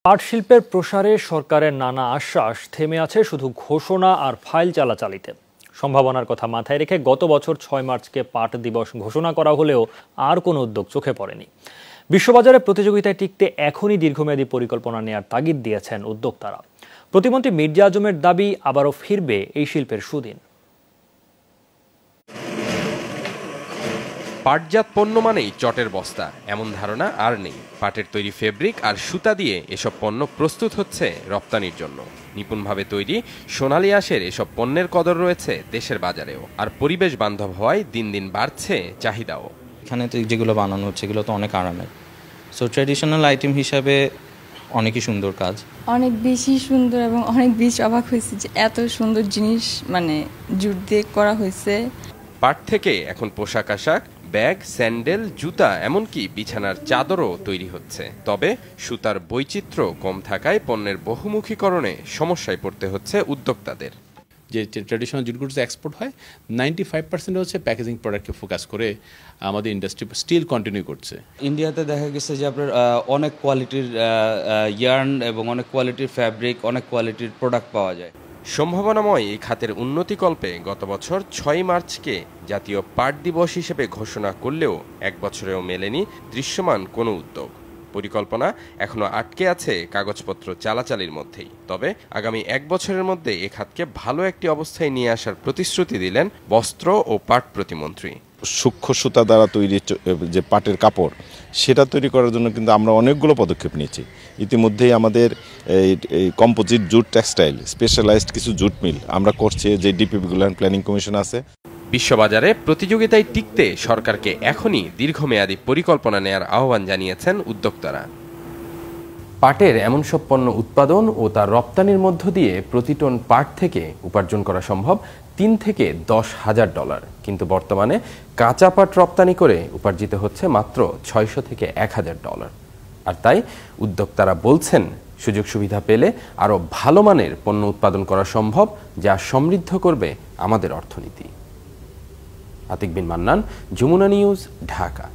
পাট শিল্পের প্রসারে সরকারের নানা আশ্বাস থেমে আছে শুধু ঘোষণা আর ফাইল চালাচালিতে। সম্ভাবনার কথা মাথায় রেখে গত বছর ৬ মার্চকে পাট দিবস ঘোষণা করা হলেও আর কোনো উদ্যোগ চোখে পড়েনি। বিশ্ববাজারে প্রতিযোগিতায় টিকতে এখনই দীর্ঘমেয়াদী পরিকল্পনা নেয়ার তাগিদ দিয়েছেন উদ্যোক্তারা। প্রতিমন্ত্রী মির্জা আজমের দাবি, আবারও ফিরবে এই শিল্পের সুদিন। পাটজাত পণ্য মানেই চটের বস্তা, এমন ধারণা আর নেই। পাটের তৈরি ফেব্রিক আর সুতা দিয়ে এসব পণ্য প্রস্তুত হচ্ছে রপ্তানির জন্য। নিপুণভাবে তৈরি সোনালী আঁশের এসব পণ্যের কদর রয়েছে দেশের বাজারেও, আর পরিবেশ বান্ধব হওয়ায় দিন দিন বাড়ছে চাহিদাও। এখানে তো যেগুলো বানানো হচ্ছে এগুলো তো অনেক আরামের, সো ট্র্যাডিশনাল আইটেম হিসাবে অনেকই সুন্দর কাজ, অনেক বেশি সুন্দর এবং অনেক বেশি অবাক হয়েছে যে এত সুন্দর জিনিস জুট দিয়ে করা হয়েছে। পাট থেকে এখন পোশাক আশাক, ব্যাগ, স্যান্ডেল, জুতা, এমনকি বিছানার চাদরও তৈরি হচ্ছে। তবে সুতার বৈচিত্র্য কম থাকায় পণ্যের বহুমুখীকরণে সমস্যায় পড়তে হচ্ছে উদ্যোক্তাদের। যে ট্র্যাডিশনাল জুট গুডস এক্সপোর্ট হয় 95% হচ্ছে প্যাকেজিং প্রোডাক্টকে ফোকাস করে আমাদের ইন্ডাস্ট্রি স্টিল কন্টিনিউ করছে। ইন্ডিয়াতে দেখা গেছে যে আপনার অনেক কোয়ালিটির ইয়ার্ন এবং অনেক কোয়ালিটির ফ্যাব্রিক, অনেক কোয়ালিটির প্রোডাক্ট পাওয়া যায়। সম্ভাবনাময় এই খাতের উন্নতিকল্পে গত বছর ৬ মার্চকে জাতীয় পাট দিবস হিসেবে ঘোষণা করলেও এক বছরেও মেলেনি দৃশ্যমান কোনো উদ্যোগ। পরিকল্পনা এখনো আটকে আছে কাগজপত্র চালাচালির মধ্যেই। তবে আগামী এক বছরের মধ্যে এ খাতকে ভালো একটি অবস্থায় নিয়ে আসার প্রতিশ্রুতি দিলেন বস্ত্র ও পাট প্রতিমন্ত্রী। সূক্ষ্ম সুতা দ্বারা তৈরি যে পাটের কাপড়, সেটা তৈরি করার জন্য কিন্তু আমরা অনেকগুলো পদক্ষেপ নিয়েছি। ইতিমধ্যেই আমাদের এই কম্পোজিট জুট টেক্সটাইল স্পেশালাইজড কিছু জুট মিল আমরা করছি, যে ডিপিপিগুলো প্ল্যানিং কমিশন আছে। বিশ্ববাজারে প্রতিযোগিতায় টিকতে সরকারকে এখনই দীর্ঘমেয়াদী পরিকল্পনা নেয়ার আহ্বান জানিয়েছেন উদ্যোক্তারা। পাটের এমন সব পণ্য উৎপাদন ও তার রপ্তানির মধ্য দিয়ে প্রতি টন পাট থেকে উপার্জন করা সম্ভব $3 থেকে $10,000, কিন্তু বর্তমানে কাঁচা পাট রপ্তানি করে উপার্জিত হচ্ছে মাত্র $600 থেকে $1,000। আর তাই উদ্যোক্তারা বলছেন, সুযোগ সুবিধা পেলে আরও ভালো মানের পণ্য উৎপাদন করা সম্ভব, যা সমৃদ্ধ করবে আমাদের অর্থনীতি। আতিক বিন মান্নান, যমুনা নিউজ, ঢাকা।